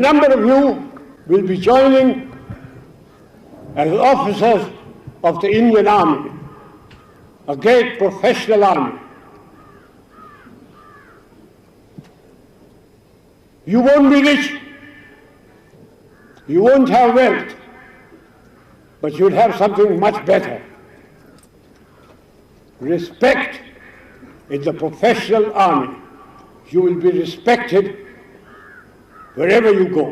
number of you will be joining as officers of the Indian Army, a great professional army. You won't be rich, you won't have wealth, but you'll have something much better. Respect in the professional army. You will be respected wherever you go.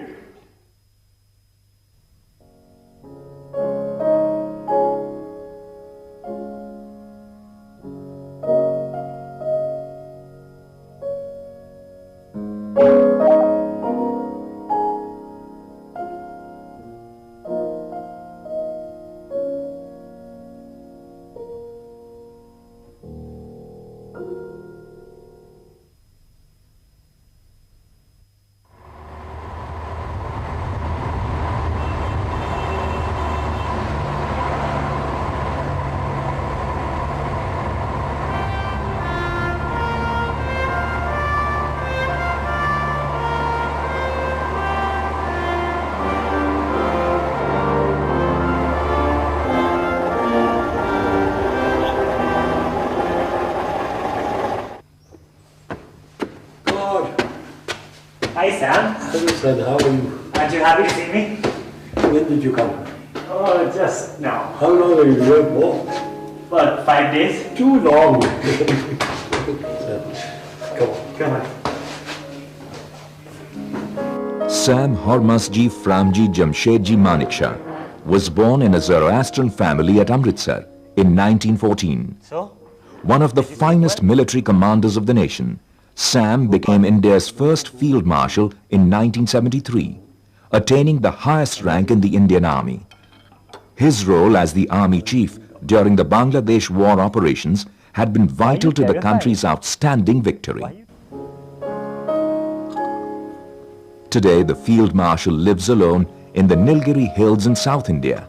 Hi Sam. Hello son, how are you? Aren't you happy to see me? When did you come? Oh, just now. How long have you been here for? What, 5 days? Too long. Come on. Come on. Sam Hormasji Framji Jamshedji Manekshaw was born in a Zoroastrian family at Amritsar in 1914. So? One of the finest military commanders of the nation, Sam became India's first Field Marshal in 1973, attaining the highest rank in the Indian Army. His role as the Army Chief during the Bangladesh war operations had been vital to the country's outstanding victory. Today, the Field Marshal lives alone in the Nilgiri Hills in South India.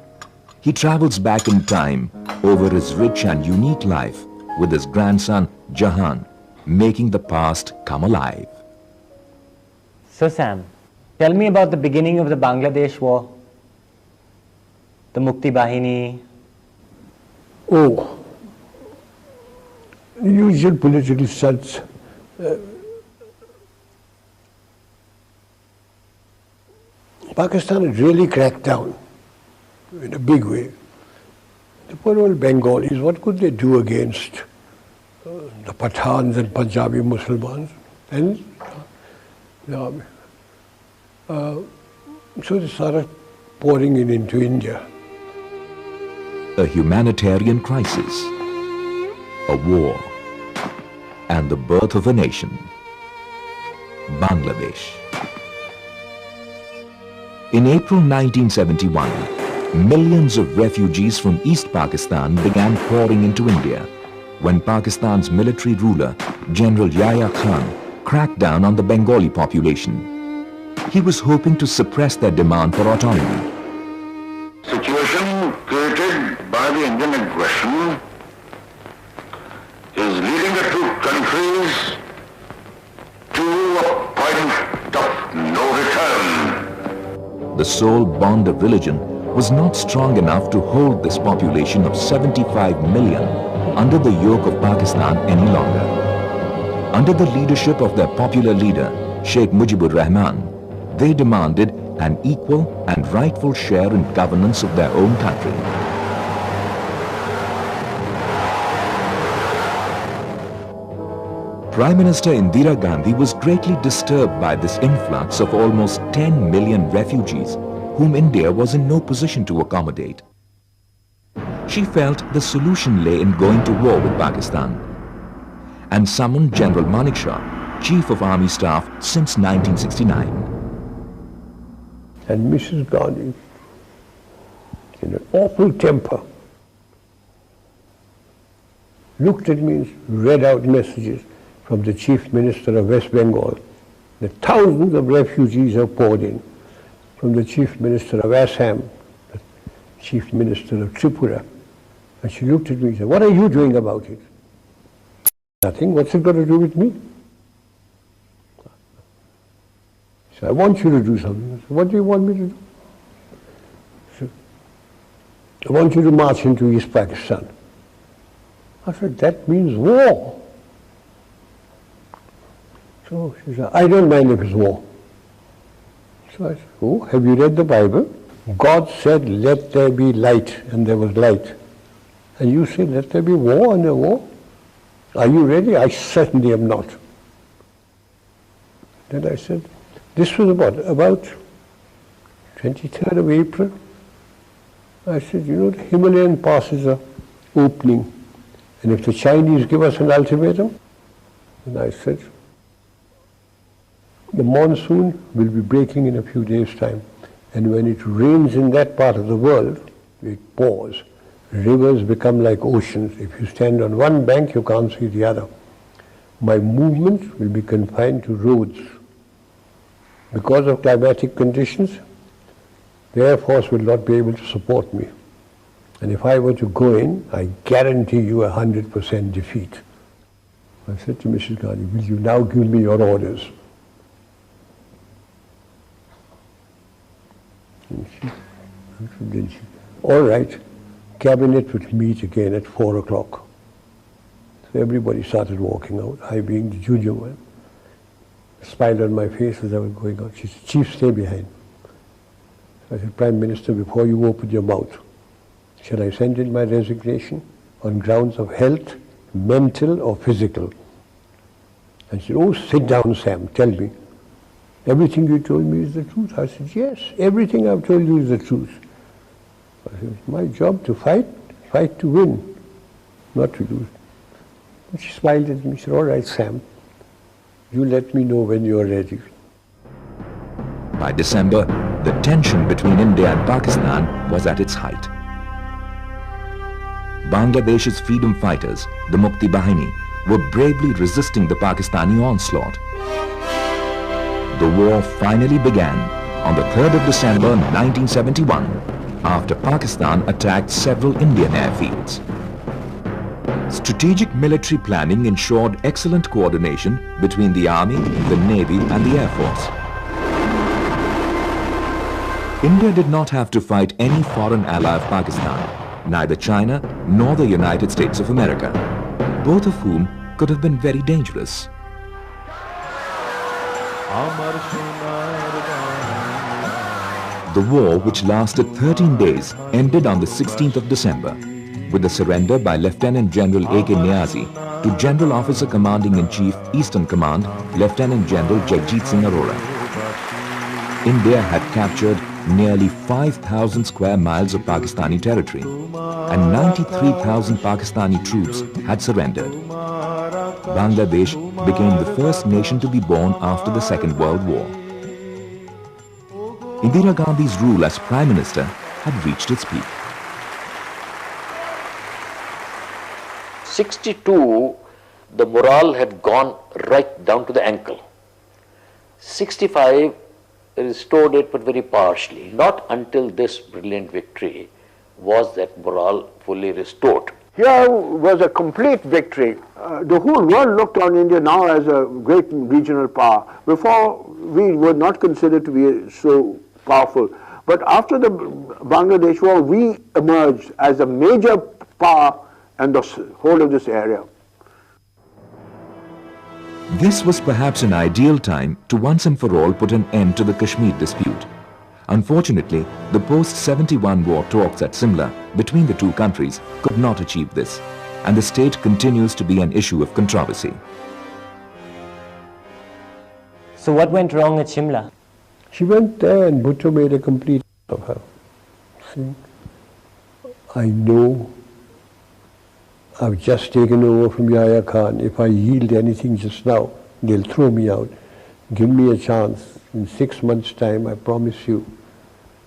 He travels back in time over his rich and unique life with his grandson Jahan, making the past come alive. So Sam, tell me about the beginning of the Bangladesh war. The Mukti Bahini. Oh, usual political stunts. Pakistan had really cracked down in a big way. The poor old Bengalis, what could they do against the Pathans and Punjabi Muslims and the army? So they started pouring it into India. A humanitarian crisis, a war, and the birth of a nation, Bangladesh. In April 1971, millions of refugees from East Pakistan began pouring into India when Pakistan's military ruler, General Yahya Khan, cracked down on the Bengali population. He was hoping to suppress their demand for autonomy. Situation created by the Indian aggression is leading the two countries to a point of no return. The sole bond of religion was not strong enough to hold this population of 75 million under the yoke of Pakistan any longer. Under the leadership of their popular leader, Sheikh Mujibur Rahman, they demanded an equal and rightful share in governance of their own country. Prime Minister Indira Gandhi was greatly disturbed by this influx of almost 10 million refugees whom India was in no position to accommodate. She felt the solution lay in going to war with Pakistan and summoned General Manekshaw, Chief of Army Staff since 1969. And Mrs. Gandhi, in an awful temper, looked at me and read out messages from the Chief Minister of West Bengal that thousands of refugees have poured in, from the Chief Minister of Assam, the Chief Minister of Tripura. And she looked at me and said, "What are you doing about it?" "Nothing. What's it got to do with me?" He said, I want you to do something. I said, what do you want me to do? He said, I want you to march into East Pakistan. I said, that means war. So she said, I don't mind if it's war. So I said, oh, have you read the Bible? God said, let there be light, and there was light. And you say, let there be war, and there was war. Are you ready? I certainly am not. Then I said, this was about 23rd of April. I said, you know, the Himalayan passes are opening, and if the Chinese give us an ultimatum, and I said, the monsoon will be breaking in a few days' time, and when it rains in that part of the world, it pours. Rivers become like oceans. If you stand on one bank, you can't see the other. My movement will be confined to roads. Because of climatic conditions, the Air Force will not be able to support me. And if I were to go in, I guarantee you 100% defeat. I said to Mrs. Gandhi, will you now give me your orders? And she, all right, cabinet would meet again at 4 o'clock. So everybody started walking out, I being the junior one. A smile on my face as I was going out. She said, Chief, stay behind. I said, Prime Minister, before you open your mouth, shall I send in my resignation on grounds of health, mental or physical? And she said, oh, sit down, Sam, tell me. Everything you told me is the truth. I said, yes, everything I've told you is the truth. I said, it's my job to fight to win, not to lose. And she smiled at me, she said, all right, Sam, you let me know when you're ready. By December, the tension between India and Pakistan was at its height. Bangladesh's freedom fighters, the Mukti Bahini, were bravely resisting the Pakistani onslaught. The war finally began on the 3rd of December 1971 after Pakistan attacked several Indian airfields. Strategic military planning ensured excellent coordination between the Army, the Navy and the Air Force. India did not have to fight any foreign ally of Pakistan, neither China nor the United States of America, both of whom could have been very dangerous. The war, which lasted 13 days, ended on the 16th of December with the surrender by Lieutenant General A.K. Niazi to General Officer Commanding-in-Chief, Eastern Command, Lieutenant General Jagjit Singh Arora. India had captured nearly 5,000 square miles of Pakistani territory and 93,000 Pakistani troops had surrendered. Bangladesh became the first nation to be born after the Second World War. Indira Gandhi's rule as Prime Minister had reached its peak. 62, the morale had gone right down to the ankle. 65 restored it, but very partially. Not until this brilliant victory was that morale fully restored. Here was a complete victory. The whole world looked on India now as a great regional power. Before, we were not considered to be so powerful. But after the Bangladesh war, we emerged as a major power in the whole of this area. This was perhaps an ideal time to once and for all put an end to the Kashmir dispute. Unfortunately, the post-71 war talks at Simla between the two countries could not achieve this, and the state continues to be an issue of controversy. So what went wrong at Shimla? She went there and Bhutto made a complete of her. See, I know I've just taken over from Yahya Khan. If I yield anything just now, they'll throw me out. Give me a chance. In 6 months' time, I promise you,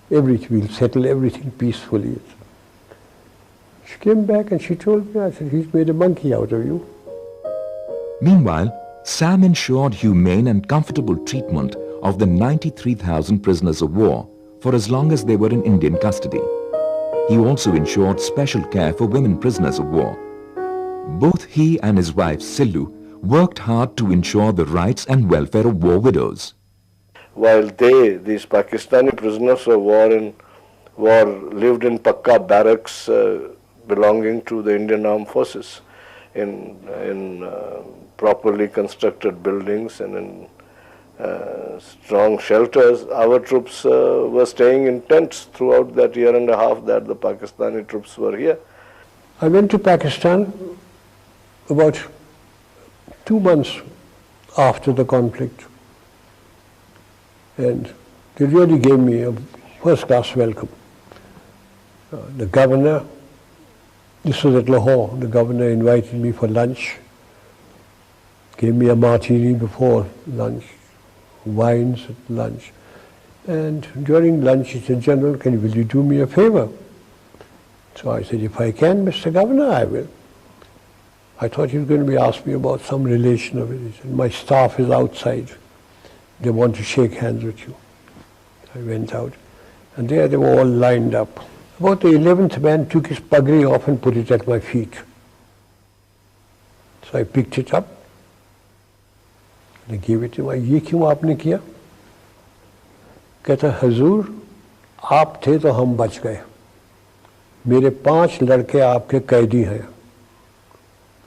we'll settle everything peacefully. She came back and she told me, I said, he's made a monkey out of you. Meanwhile, Sam ensured humane and comfortable treatment of the 93,000 prisoners of war for as long as they were in Indian custody. He also ensured special care for women prisoners of war. Both he and his wife Sillu worked hard to ensure the rights and welfare of war widows. while these Pakistani prisoners of war, lived in Pakka barracks belonging to the Indian Armed Forces in properly constructed buildings and in strong shelters. Our troops were staying in tents throughout that year and a half that the Pakistani troops were here. I went to Pakistan about 2 months after the conflict, and they really gave me a first-class welcome. The governor, this was at Lahore, the governor invited me for lunch, gave me a martini before lunch, wines at lunch, and during lunch he said, "General, will you do me a favor?" So I said, "If I can, Mr. Governor, I will." I thought he was going to be asking me about some relation of it. He said, "My staff is outside. They want to shake hands with you." I went out, and there they were all lined up. About the 11th man took his pagri off and put it at my feet. So I picked it up. I gave it to him. "ये क्यों आपने किया?" कहता, "हजूर, आप थे तो हम बच गए. मेरे 5 लड़के आपके कैदी हैं.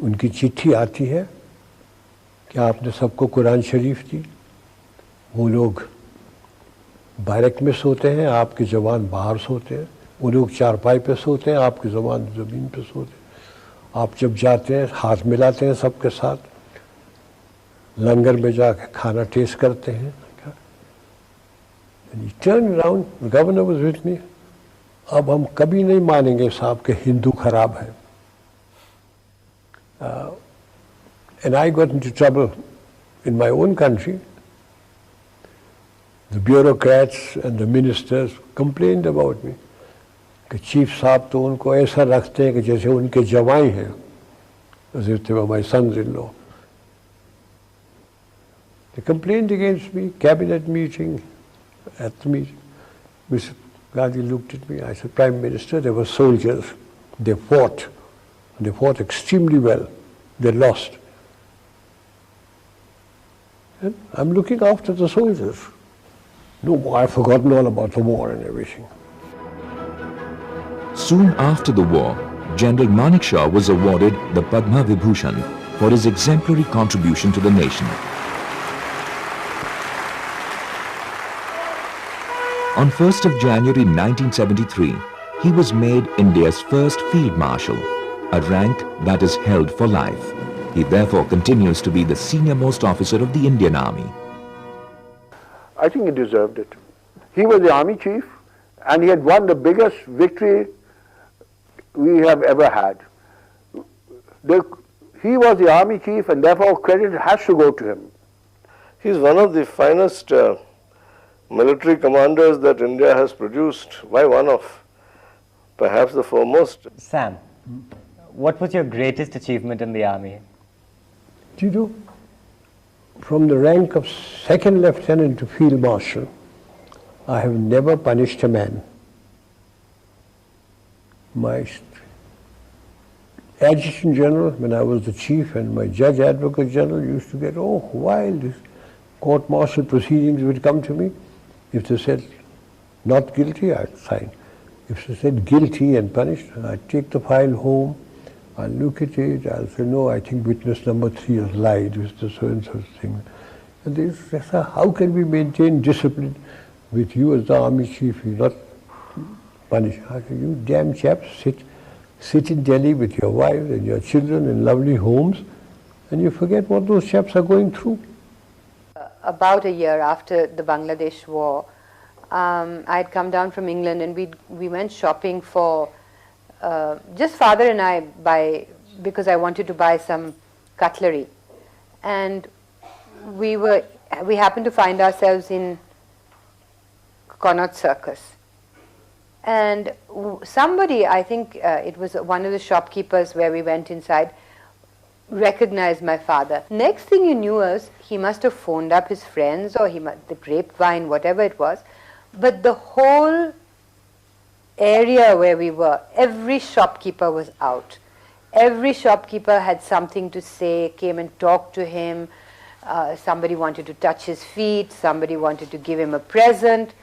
उनकी चिट्ठी आती है कि आपने सबको कुरान शरीफ दी. वो लोग बैरक में सोते हैं, आपके जवान बाहर सोते हैं. वो लोग चारपाई पे सोते हैं, आपके जवान ज़मीन पे सोते हैं. आप जब जाते हैं हाथ मिलाते हैं सबके साथ, लंगर में जाके खाना टेस्ट करते हैं." And he turned around, the governor was with me. अब हम कभी नहीं मानेंगे साहब कि हिंदू खराब है. And I got into trouble in my own country. The bureaucrats and the ministers complained about me कि चीफ साहब तो उनको ऐसा रखते हैं कि जैसे उनके जवाई हैं, as if they were my sons-in-law. They complained against me, cabinet meeting, at the meeting. Mr. Gandhi looked at me, I said, "Prime Minister, they were soldiers. They fought. They fought extremely well. They lost. And I'm looking after the soldiers. No, I've forgotten all about the war and everything." Soon after the war, General Manekshaw was awarded the Padma Vibhushan for his exemplary contribution to the nation. On 1st of January 1973, he was made India's first Field Marshal, a rank that is held for life. He therefore continues to be the senior-most officer of the Indian Army. I think he deserved it. He was the army chief, and he had won the biggest victory we have ever had. He was the army chief, and therefore credit has to go to him. He's one of the finest military commanders that India has produced. Why one of? Perhaps the foremost. Sam, what was your greatest achievement in the army? Do you know, from the rank of 2nd lieutenant to field marshal, I have never punished a man. My adjutant general, when I was the chief, and my judge advocate general used to get, wild. These court-martial proceedings would come to me. If they said not guilty, I'd sign. If they said guilty and punished, I'd take the file home, I'll look at it, I'll say, "No, I think witness number 3 has lied with the so-and-so thing." And they say, "How can we maintain discipline with you as the army chief? You're not punished." I say, "You damn chaps, sit in Delhi with your wives and your children in lovely homes, and you forget what those chaps are going through." About a year after the Bangladesh war, I had come down from England, and we went shopping for, just father and I, because I wanted to buy some cutlery. And we happened to find ourselves in Connaught Circus. And somebody, I think it was one of the shopkeepers where we went inside, recognized my father. Next thing you knew was he must have phoned up his friends, or the grapevine, whatever it was. But the whole area where we were, every shopkeeper was out. Every shopkeeper had something to say, came and talked to him. Somebody wanted to touch his feet, somebody wanted to give him a present,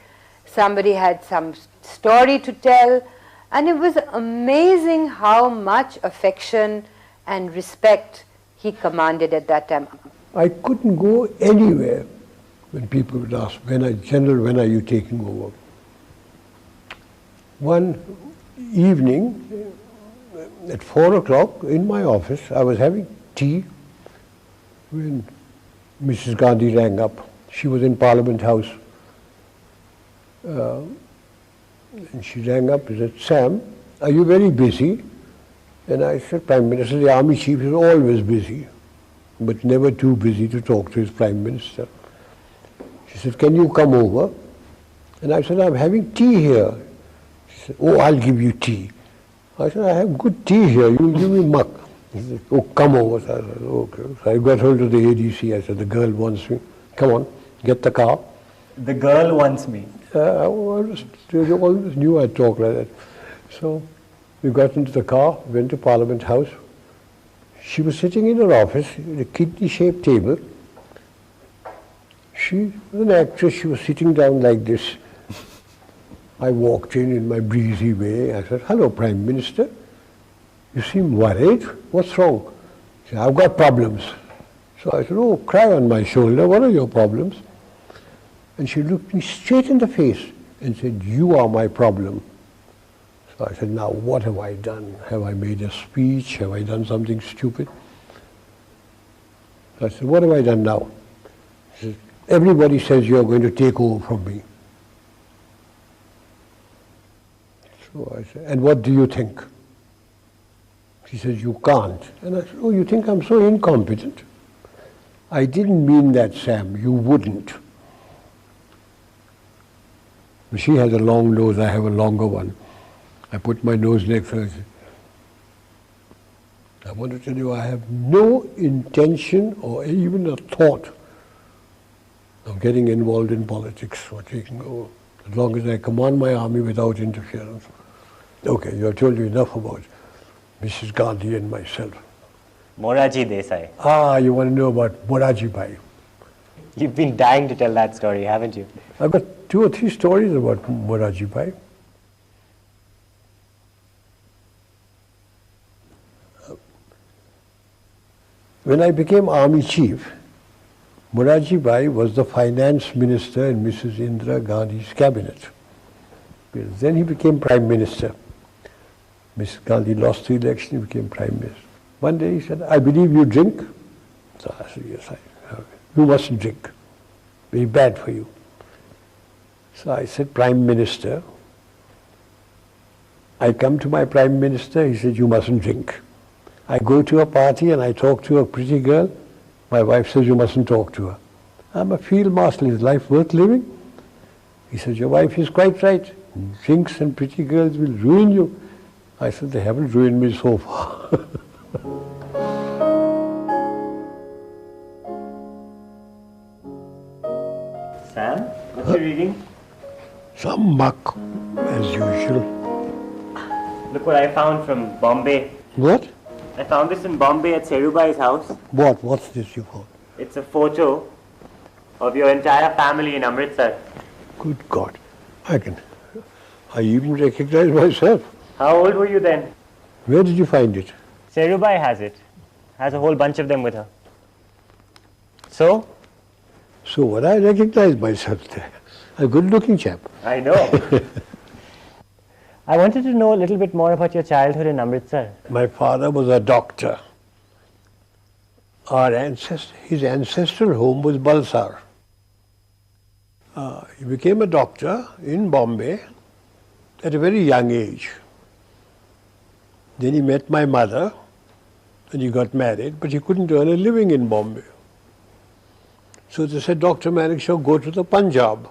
somebody had some story to tell, and it was amazing how much affection and respect he commanded at that time. I couldn't go anywhere when people would ask, General, when are you taking over? One evening at 4 o'clock in my office, I was having tea when Mrs. Gandhi rang up. She was in Parliament House. And she rang up and said, Sam, are you very busy? And I said, Prime Minister, the Army Chief is always busy, but never too busy to talk to his Prime Minister. She said, can you come over? And I said, I'm having tea here. She said, oh, I'll give you tea. I said, I have good tea here, you'll give me muck. He said, oh, come over. So I said, okay. So I got hold of the ADC. I said, the girl wants me. Come on, get the car. The girl wants me. They always knew I'd talk like that. So we got into the car, went to Parliament House. She was sitting in her office at a kidney-shaped table. She was an actress. She was sitting down like this. I walked in my breezy way. I said, hello, Prime Minister. You seem worried. What's wrong? She said, I've got problems. So I said, oh, cry on my shoulder. What are your problems? And she looked me straight in the face and said, you are my problem. So I said, now what have I done? Have I made a speech? Have I done something stupid? So I said, what have I done now? She said, everybody says you're going to take over from me. So I said, and what do you think? She says, you can't. And I said, oh, you think I'm so incompetent? I didn't mean that, Sam. You wouldn't. She has a long nose, I have a longer one. I put my nose next to her. I want to tell you, I have no intention or even a thought of getting involved in politics or taking over, as long as I command my army without interference. Okay, you have told you enough about Mrs. Gandhi and myself. Moraji Desai. Ah, you want to know about Moraji Bhai. You've been dying to tell that story, haven't you? I've got 2 or 3 stories about Moraji Bhai. When I became Army Chief, Moraji Bhai was the Finance Minister in Mrs. Indira Gandhi's cabinet. Then he became Prime Minister. Mrs. Gandhi lost the election, he became Prime Minister. One day he said, I believe you drink? So I said, yes, I have. You mustn't drink. Very bad for you. So I said, Prime Minister. I come to my Prime Minister, he said, you mustn't drink. I go to a party and I talk to a pretty girl. My wife says, you mustn't talk to her. I'm a field marshal. Is life worth living? He says, your wife is quite right. Drinks and pretty girls will ruin you. I said, they haven't ruined me so far. Sam, what are you reading? Some muck, as usual. Look what I found from Bombay. What? I found this in Bombay at Serubai's house. What? What's this you found? It's a photo of your entire family in Amritsar. Good God. I even recognize myself. How old were you then? Where did you find it? Serubai has it. Has a whole bunch of them with her. So? So what? I recognize myself there. A good-looking chap. I know. I wanted to know a little bit more about your childhood in Amritsar. My father was a doctor. His ancestral home was Balsar. He became a doctor in Bombay at a very young age. Then he met my mother and he got married, but he couldn't earn a living in Bombay. So they said, Dr. Manekshaw, go to the Punjab.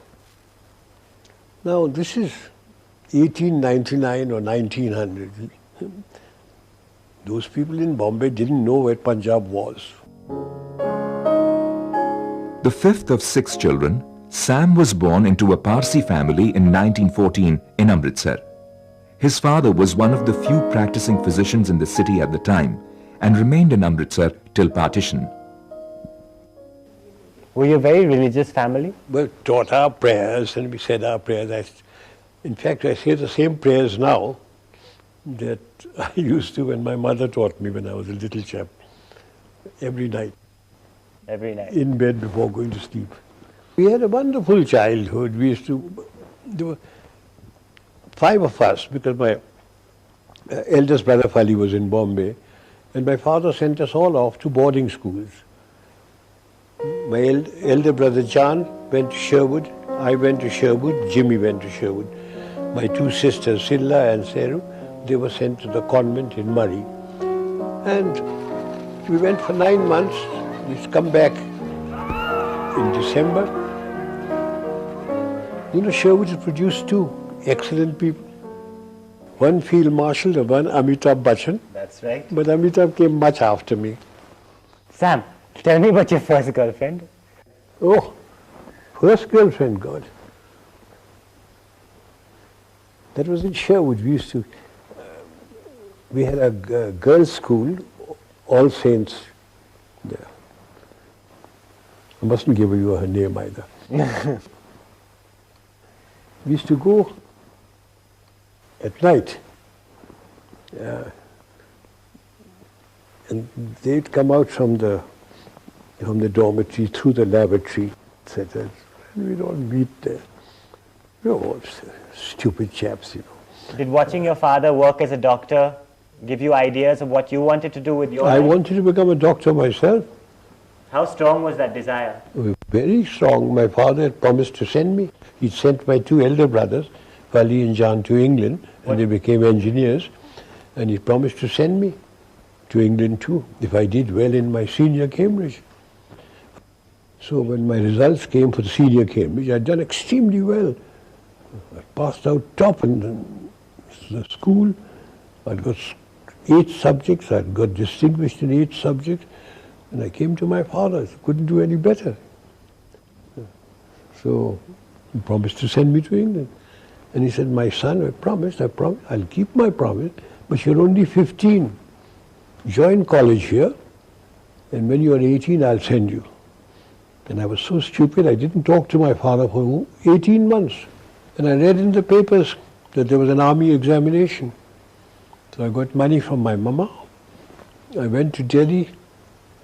Now this is 1899 or 1900. Those people in Bombay didn't know where Punjab was. The 5th of 6 children, Sam was born into a Parsi family in 1914 in Amritsar. His father was one of the few practicing physicians in the city at the time and remained in Amritsar till partition. Were you a very religious family? We taught our prayers and we said our prayers. In fact, I say the same prayers now that I used to when my mother taught me when I was a little chap. Every night. Every night. In bed before going to sleep. We had a wonderful childhood. There were 5 of us because my eldest brother Fali was in Bombay and my father sent us all off to boarding schools. My elder brother John went to Sherwood, I went to Sherwood, Jimmy went to Sherwood. My 2 sisters, Silla and Seru, they were sent to the convent in Murray. And we went for 9 months. We'd come back in December. You know, Sherwood has produced 2 excellent people. One Field Marshal and one Amitabh Bachchan. That's right. But Amitabh came much after me. Sam, tell me about your first girlfriend. Oh, first girlfriend, God. That was in Sherwood. We had a girls' school, All Saints there. I mustn't give you her name either. We used to go at night. And they'd come out from the dormitory through the lavatory, etc. And we'd all meet there. We were all stupid chaps, you know. Did watching your father work as a doctor give you ideas of what you wanted to do with your life? I wanted to become a doctor myself. How strong was that desire? Very strong. My father had promised to send me. He'd sent my 2 elder brothers, Fali and John, to England, and they became engineers. And he promised to send me to England too, if I did well in my senior Cambridge. So when my results came for the senior Cambridge, I'd done extremely well. I passed out top in the school. I'd got 8 subjects. I'd got distinguished in 8 subjects. And I came to my father. I couldn't do any better. So he promised to send me to England. And he said, my son, I promised, I'll keep my promise, but you're only 15. Join college here, and when you're 18, I'll send you. And I was so stupid, I didn't talk to my father for 18 months. And I read in the papers that there was an army examination. So I got money from my mama. I went to Delhi,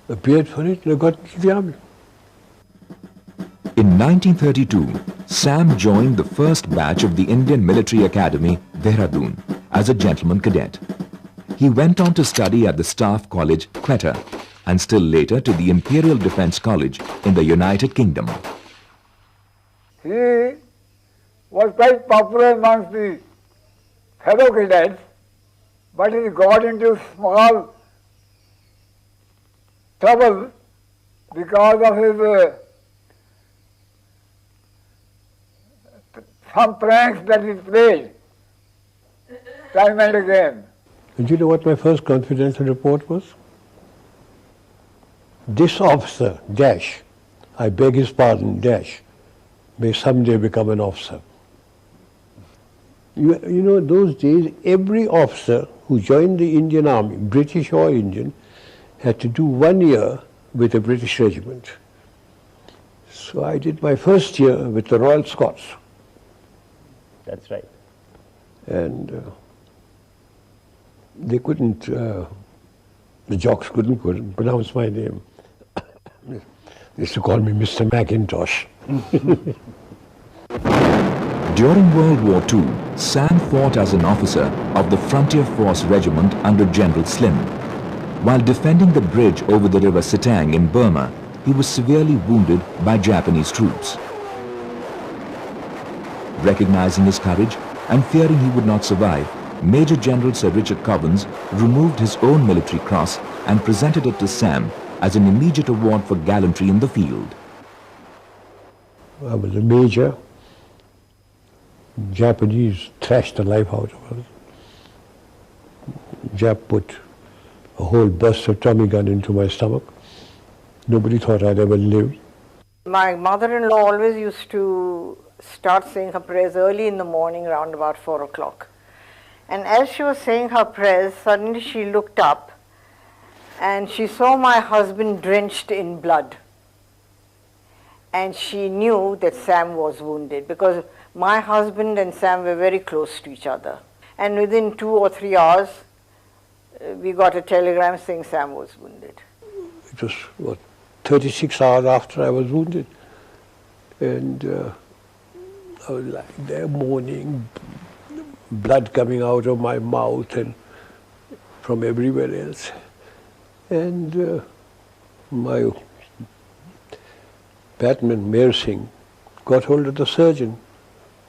appeared for it, and I got into the army. In 1932, Sam joined the first batch of the Indian Military Academy, Dehradun, as a gentleman cadet. He went on to study at the Staff College, Quetta, and still later to the Imperial Defence College in the United Kingdom. He was quite popular amongst the fellow cadets, but he got into small trouble because of his some pranks that he played time and again. And you know what my first confidential report was? This officer, dash, I beg his pardon, dash, may someday become an officer. You know, those days, every officer who joined the Indian Army, British or Indian, had to do 1 year with a British regiment. So I did my first year with the Royal Scots. That's right. And they couldn't, the jocks couldn't pronounce my name. They used to call me Mr. Macintosh. During World War II, Sam fought as an officer of the Frontier Force Regiment under General Slim. While defending the bridge over the river Sitang in Burma, he was severely wounded by Japanese troops. Recognizing his courage and fearing he would not survive, Major General Sir Richard Covens removed his own military cross and presented it to Sam as an immediate award for gallantry in the field. I was a major. Japanese thrashed the life out of us. Jap put a whole burst of Tommy gun into my stomach. Nobody thought I'd ever live. My mother-in-law always used to start saying her prayers early in the morning around about 4 o'clock. And as she was saying her prayers, suddenly she looked up and she saw my husband drenched in blood. and she knew that Sam was wounded, because my husband and Sam were very close to each other. And within 2 or 3 hours, we got a telegram saying Sam was wounded. It was, what, 36 hours after I was wounded. And I was lying there moaning, blood coming out of my mouth and from everywhere else. And my batman, Mayor Singh, got hold of the surgeon,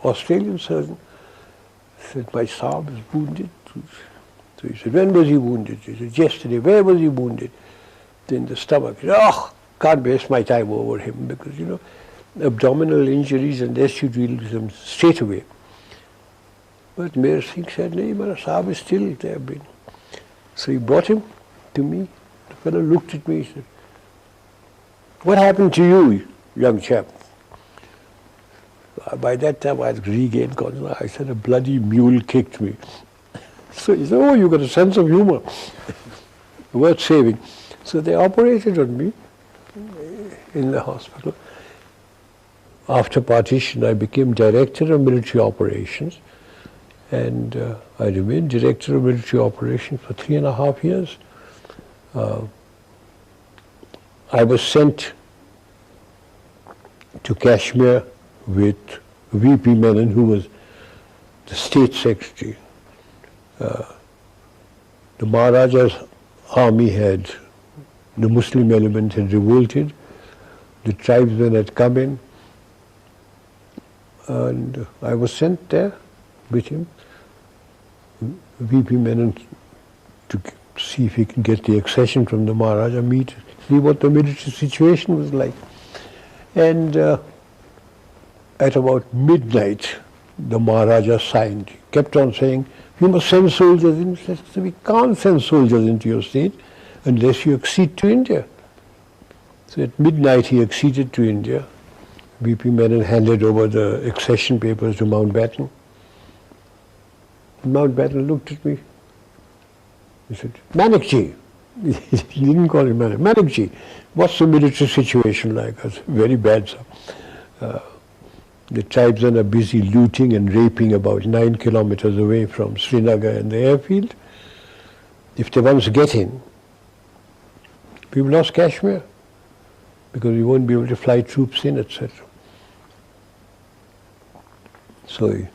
Australian surgeon, said, my Saab is wounded. So he said, when was he wounded? He said, yesterday. Where was he wounded? In the stomach. He said, oh, can't waste my time over him, because, you know, abdominal injuries, unless you deal with them straight away. But Mayor Singh said, no, my Saab is still there. So he brought him to me. The fellow looked at me, he said, what happened to you, young chap? By that time I had regained consciousness. I said, a bloody mule kicked me. So he said, oh, you got a sense of humor. Worth saving. So they operated on me in the hospital. After partition, I became director of military operations, and I remained director of military operations for 3.5 years. I was sent to Kashmir with VP Menon, who was the state secretary. The Maharaja's army had, the Muslim element had revolted, the tribesmen had come in, and I was sent there with him, VP Menon, to see if he can get the accession from the Maharaja, see what the military situation was like. And at about midnight, the Maharaja signed. He kept on saying, you must send soldiers in. He said, we can't send soldiers into your state unless you accede to India. So at midnight he acceded to India. VP Menon handed over the accession papers to Mountbatten. Mountbatten looked at me. He said, Manekshaw. He didn't call him Manekshaw. Manekshaw, what's the military situation like? I said, very bad, sir. The tribesmen are busy looting and raping about 9 kilometers away from Srinagar and the airfield. If they once get in, we've lost Kashmir, because we won't be able to fly troops in, etc. So he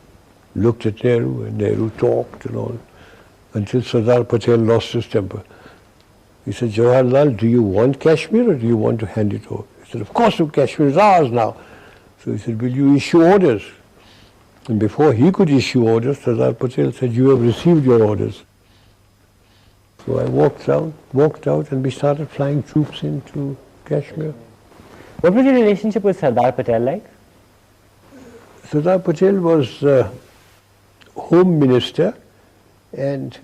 looked at Nehru, and Nehru talked and all, until Sardar Patel lost his temper. He said, Jawaharlal, do you want Kashmir or do you want to hand it over? He said, of course, Kashmir is ours now. So he said, will you issue orders? And before he could issue orders, Sardar Patel said, you have received your orders. So I walked out, and we started flying troops into Kashmir. What was your relationship with Sardar Patel like? Sardar Patel was Home Minister, and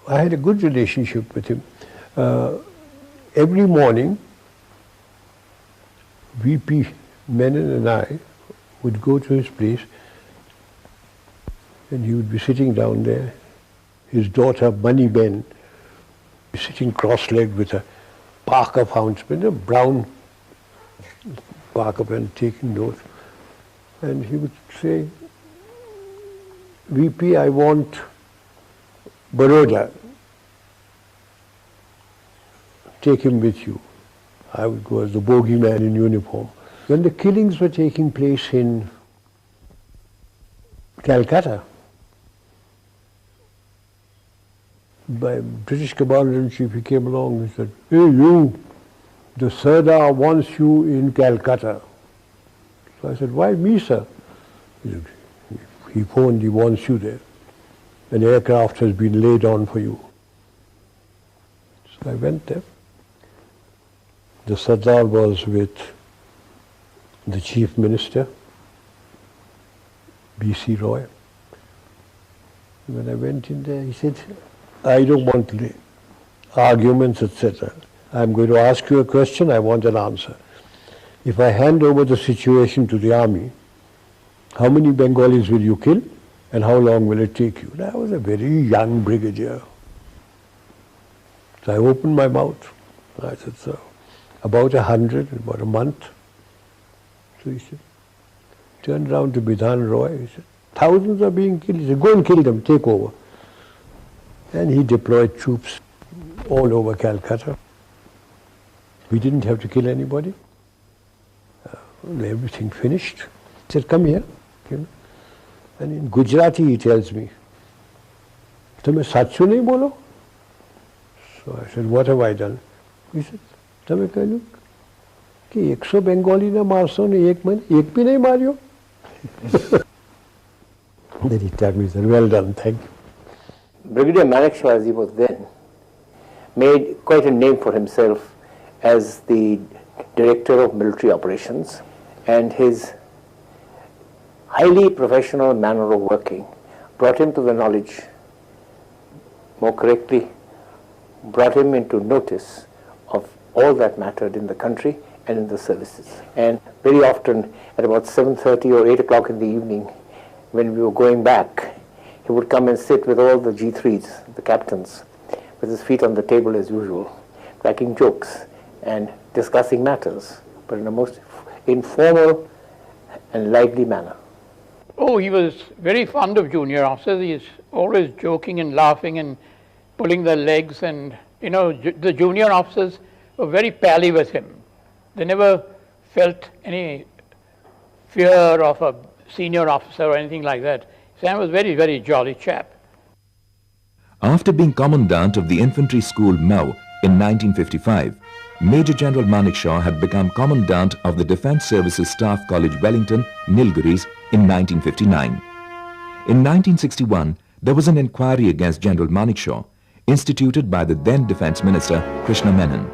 I had a good relationship with him. Every morning, VP Menon and I would go to his place, and he would be sitting down there. His daughter, Moneyben, sitting cross-legged with a Parker fountain pen, a brown Parker pen, taking notes. And he would say, VP, I want Baroda. Take him with you. I would go as the bogeyman in uniform. When the killings were taking place in Calcutta, by British Commander-in-Chief, he came along and said, hey you, the Sardar wants you in Calcutta. So I said, why me, sir? He said, he phoned, he wants you there. An aircraft has been laid on for you. So I went there. The Sardar was with the Chief Minister, B.C. Roy. When I went in there, he said, I don't want arguments, etc. I'm going to ask you a question, I want an answer. If I hand over the situation to the army, how many Bengalis will you kill and how long will it take you? I was a very young brigadier. So I opened my mouth. I said, sir, about 100 in about a month. So he said, turned round to Bidhan Roy, he said, thousands are being killed. He said, go and kill them, take over. And he deployed troops all over Calcutta. We didn't have to kill anybody. Everything finished. He said, come here. And in Gujarati he tells me, "Tumhe sachu nahi bolo?" So I said, what have I done? He said, "Tumhe kahlu ki 100 Bengali na marso ne ek bhi nahi maryo." Then he tapped me and said, well done, thank you. Brigadier Manekshaw, as he was then, made quite a name for himself as the director of military operations, and his highly professional manner of working brought him to the knowledge, more correctly, brought him into notice of all that mattered in the country and in the services. And very often at about 7:30 or 8 o'clock in the evening, when we were going back, he would come and sit with all the G3s, the captains, with his feet on the table as usual, cracking jokes and discussing matters, but in a most informal and lively manner. Oh, he was very fond of junior officers. He is always joking and laughing and pulling their legs, and you know, the junior officers were very pally with him. They never felt any fear of a senior officer or anything like that. Sam was very, very jolly chap. After being Commandant of the Infantry School Mau in 1955, Major General Manekshaw had become Commandant of the Defence Services Staff College Wellington, Nilgiris in 1959. In 1961, there was an inquiry against General Manekshaw, instituted by the then Defence Minister Krishna Menon.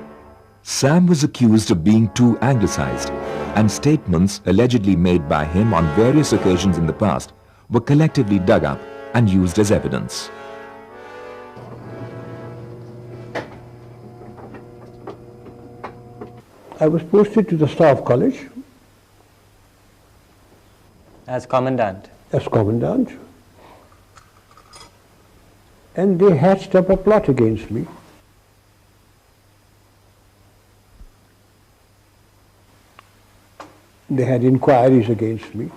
Sam was accused of being too anglicized, and statements allegedly made by him on various occasions in the past were collectively dug up and used as evidence. I was posted to the Staff College. As Commandant? As Commandant. And they hatched up a plot against me. They had inquiries against me.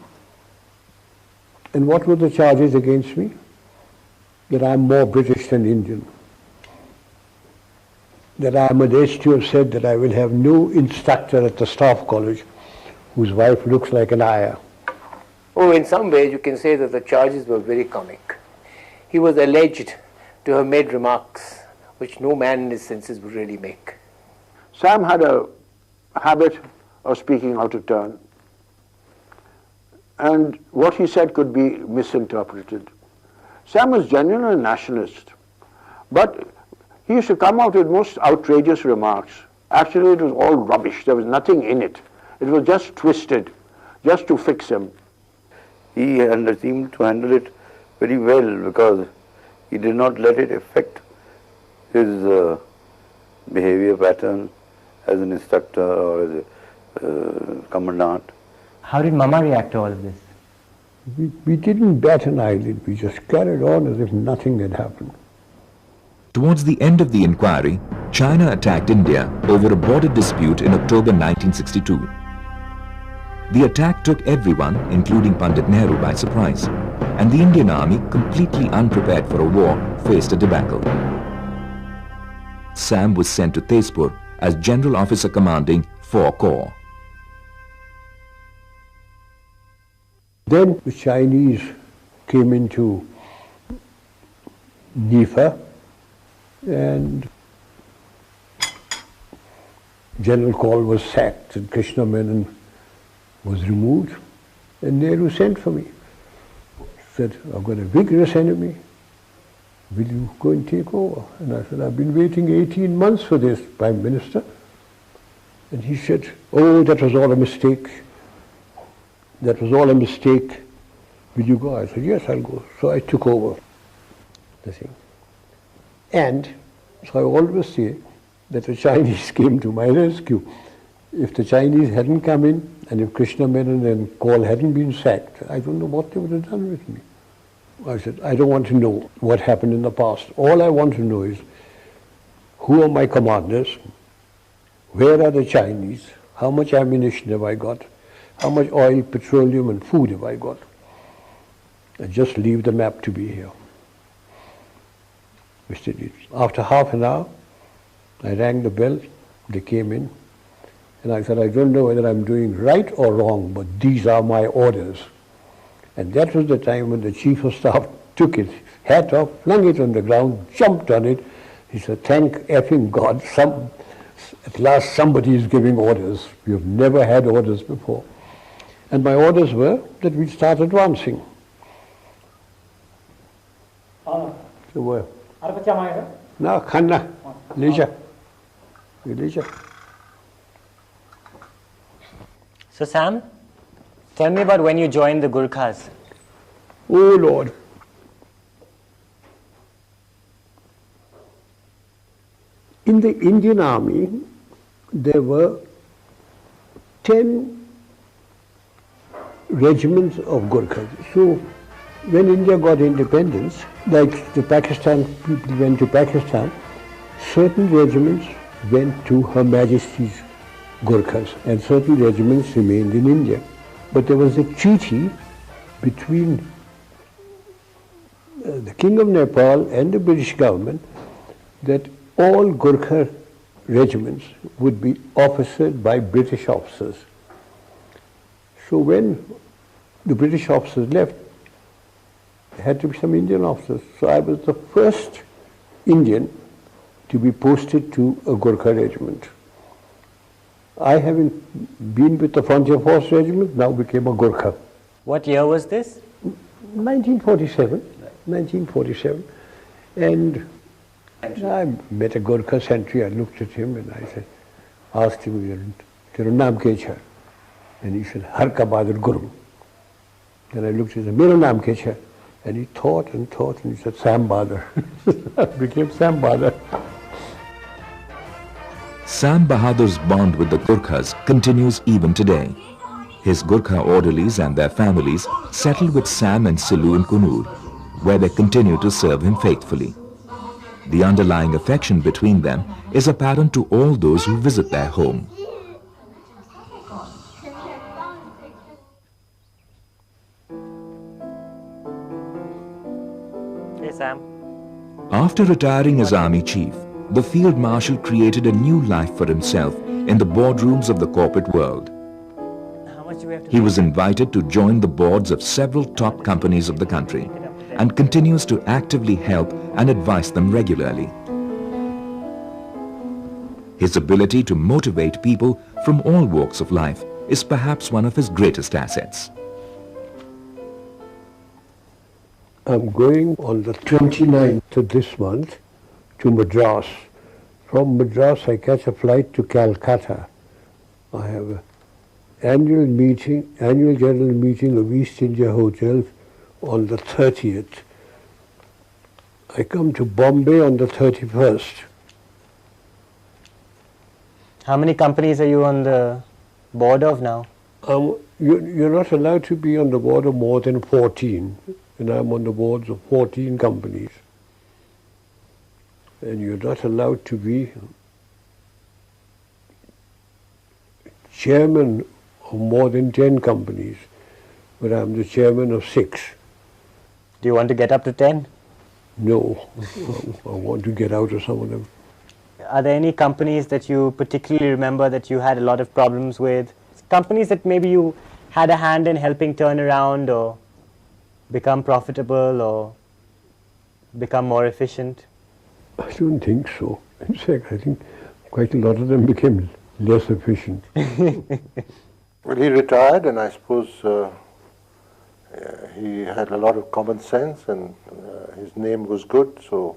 And what were the charges against me? That I'm more British than Indian. That I am alleged to have said that I will have no instructor at the Staff College whose wife looks like an ayah. Oh, in some ways you can say that the charges were very comic. He was alleged to have made remarks which no man in his senses would really make. Sam had a habit of speaking out of turn, and what he said could be misinterpreted. Sam was genuinely a nationalist, but he used to come out with most outrageous remarks. Actually, it was all rubbish. There was nothing in it. It was just twisted, just to fix him. He seemed to handle it very well because he did not let it affect his behavior pattern as an instructor or as a commandant. How did Mama react to all of this? We didn't bat an eyelid. We just carried on as if nothing had happened. Towards the end of the inquiry, China attacked India over a border dispute in October 1962. The attack took everyone, including Pandit Nehru, by surprise, and the Indian Army, completely unprepared for a war, faced a debacle. Sam was sent to Tezpur as General Officer commanding 4 Corps. Then the Chinese came into Nifa, and General Kaul was sacked and Krishna Menon was removed, and Nehru sent for me. Said, I've got a vigorous enemy. Will you go and take over? And I said, I've been waiting 18 months for this, Prime Minister. And he said, oh, that was all a mistake. That was all a mistake. Will you go? I said, yes, I'll go. So I took over the thing. And so I always say that the Chinese came to my rescue. If the Chinese hadn't come in, and if Krishna Menon and Kaul hadn't been sacked, I don't know what they would have done with me. I said, I don't want to know what happened in the past. All I want to know is who are my commanders, Where are the Chinese? How much ammunition have I got? How much oil, petroleum and food have I got? I just leave the map to be here. After half an hour, I rang the bell, they came in, and I said, I don't know whether I'm doing right or wrong, but these are my orders. And that was the time when the Chief of Staff took his hat off, flung it on the ground, jumped on it. He said, thank effing God, at last somebody is giving orders. We have never had orders before. And my orders were that we'd start advancing. So where? No, Khanna, Leisure. So Sam, tell me about when you joined the Gurkhas. Oh Lord. In the Indian Army, there were 10 regiments of Gurkhas. So when India got independence, like the Pakistan people went to Pakistan, certain regiments went to Her Majesty's Gurkhas and certain regiments remained in India. But there was a treaty between the King of Nepal and the British government that all Gurkha regiments would be officered by British officers. So when the British officers left, there had to be some Indian officers. So I was the first Indian to be posted to a Gurkha regiment. I, having been with the Frontier Force Regiment, now became a Gurkha. What year was this? 1947. 1947. And I met a Gurkha sentry. I looked at him and I said, asked him, "Tera naam kya hai?" And he said, "Har ka Bahadur Guru." Then I looked at him, "Mera naam kya hai?" And he thought and thought and he said, "Sam Bahadur." I became Sam Bahadur. Sam Bahadur's bond with the Gurkhas continues even today. His Gurkha orderlies and their families settled with Sam and Silu in Kunur, where they continue to serve him faithfully. The underlying affection between them is apparent to all those who visit their home. Hey Sam. After retiring as Army Chief, the Field Marshal created a new life for himself in the boardrooms of the corporate world. He was invited to join the boards of several top companies of the country and continues to actively help and advise them regularly. His ability to motivate people from all walks of life is perhaps one of his greatest assets. I'm going on the 29th of this month to Madras. From Madras I catch a flight to Calcutta. I have an annual general meeting of East India Hotels on the 30th. I come to Bombay on the 31st. How many companies are you on the board of now? You're not allowed to be on the board of more than 14. And I'm on the boards of 14 companies. And you're not allowed to be chairman of more than 10 companies, but I'm the chairman of 6. Do you want to get up to 10? No, I want to get out of some of them. Are there any companies that you particularly remember that you had a lot of problems with? Companies that maybe you had a hand in helping turn around or become profitable or become more efficient? I don't think so. In fact, I think quite a lot of them became less efficient. Well, he retired, and I suppose he had a lot of common sense, and his name was good, so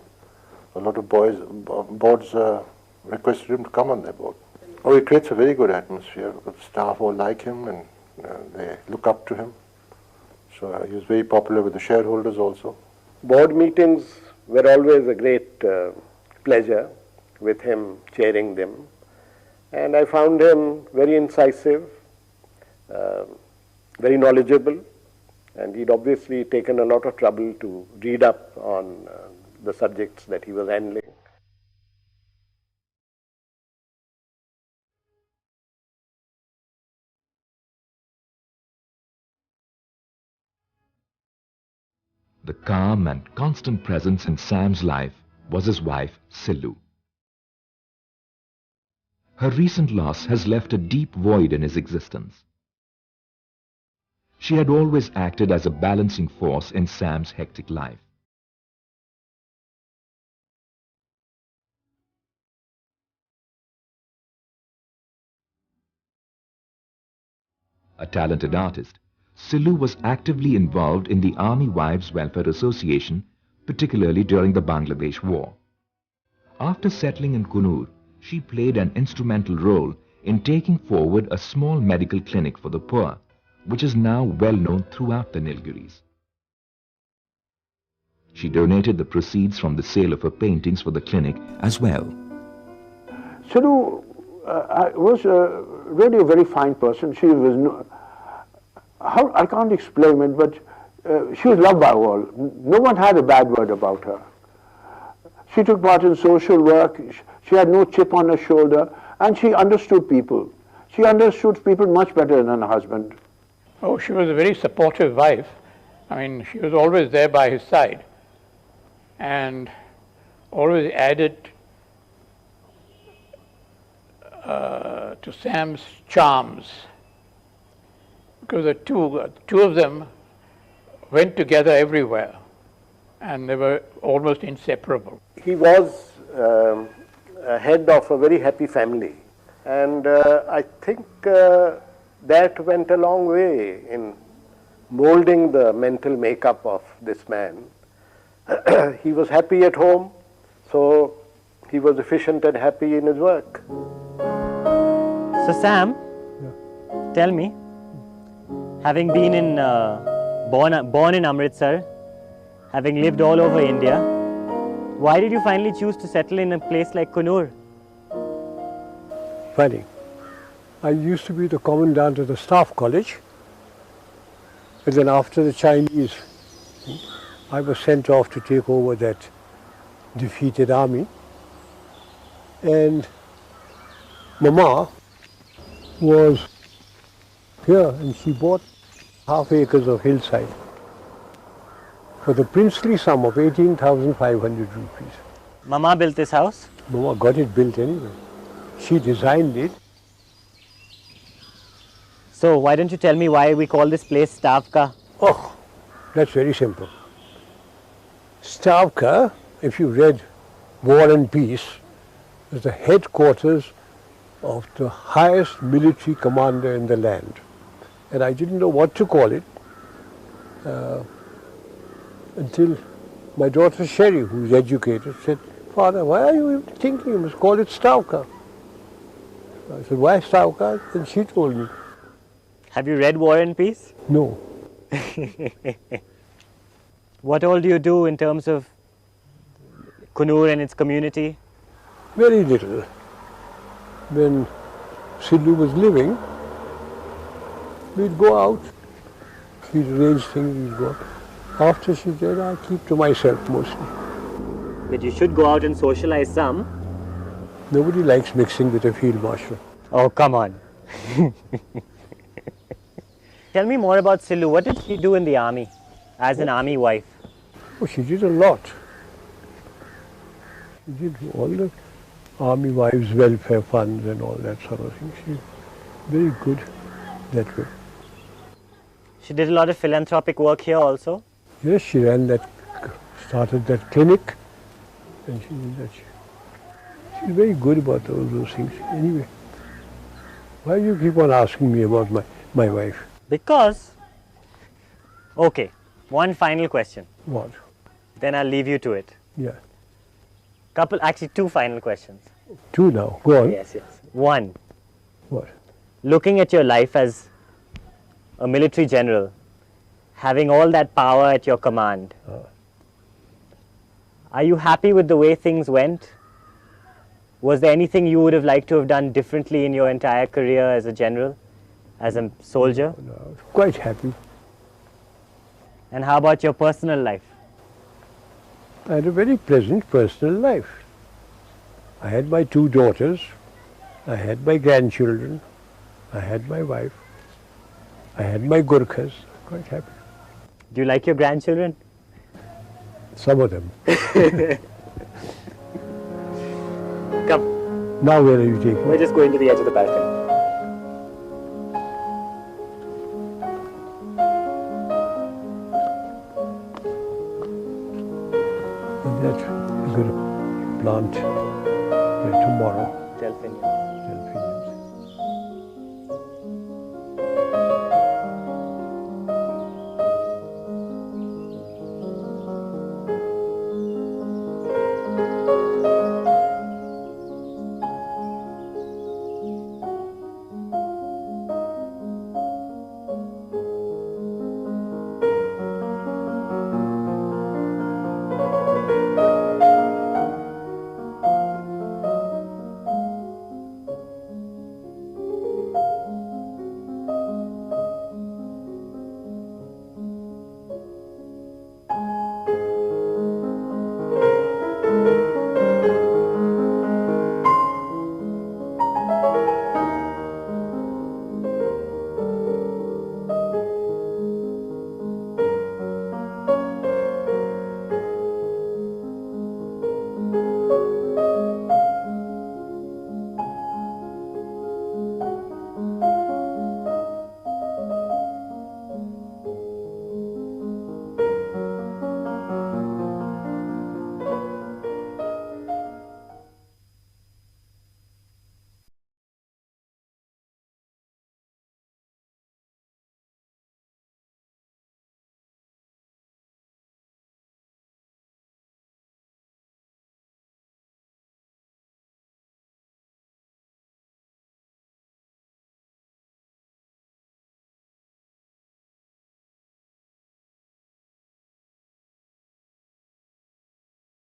a lot of boards requested him to come on their board. Oh, he creates a very good atmosphere, because the staff all like him, and they look up to him. So he was very popular with the shareholders also. Board meetings were always a great pleasure with him chairing them, and I found him very incisive, very knowledgeable, and he'd obviously taken a lot of trouble to read up on the subjects that he was handling. The calm and constant presence in Sam's life was his wife, Silu. Her recent loss has left a deep void in his existence. She had always acted as a balancing force in Sam's hectic life. A talented artist, Silu was actively involved in the Army Wives Welfare Association, particularly during the Bangladesh War. After settling in Kunur, she played an instrumental role in taking forward a small medical clinic for the poor, which is now well known throughout the Nilgiris. She donated the proceeds from the sale of her paintings for the clinic as well. Silu was really a very fine person. She was, I can't explain it, but she was loved by all. No one had a bad word about her. She took part in social work. She had no chip on her shoulder, and she understood people. She understood people much better than her husband. Oh, she was a very supportive wife. I mean, she was always there by his side and always added to Sam's charms, because the two of them went together everywhere and they were almost inseparable. He was head of a very happy family, and I think that went a long way in molding the mental makeup of this man. He was happy at home, so he was efficient and happy in his work. So Sam, tell me, having been in born in Amritsar, having lived all over India, why did you finally choose to settle in a place like Kunur? Funny. I used to be the commandant of the staff college, and then after the Chinese, I was sent off to take over that defeated army. And Mama was here, and she bought half acres of hillside for the princely sum of 18,500 rupees. Mama built this house? Mama got it built anyway. She designed it. So why don't you tell me why we call this place Stavka? Oh, that's very simple. Stavka, if you read War and Peace, is the headquarters of the highest military commander in the land. And I didn't know what to call it until my daughter Sherry, who's educated, said, "Father, why are you thinking you must call it Stavka?" I said, "Why Stavka?" And she told me. Have you read War and Peace? No. What all do you do in terms of Kunur and its community? Very little. When Silu was living, we'd go out, she'd arrange things, we'd go out. After she died, I keep to myself mostly. But you should go out and socialize some. Nobody likes mixing with a field marshal. Oh, come on. Tell me more about Silu. What did she do in the army as an army wife? Oh, she did a lot. She did all the army wives' welfare funds and all that sort of thing. She's very good that way. She did a lot of philanthropic work here also? Yes, she started that clinic, and she did that. She's very good about all those things. Anyway, why do you keep on asking me about my wife? Because, okay, one final question. What? Then I'll leave you to it. Yeah. Actually two final questions. Two now, go on. Yes, yes. One. What? Looking at your life as a military general, having all that power at your command, are you happy with the way things went? Was there anything you would have liked to have done differently in your entire career as a general, as a soldier? No, quite happy. And how about your personal life? I had a very pleasant personal life. I had my two daughters, I had my grandchildren, I had my wife, I had my Gurkhas. Quite happy. Do you like your grandchildren? Some of them. Come. Now where are you taking? We're just going to the edge of the balcony. And that we're going to plant tomorrow. Delphinium. Delphinium.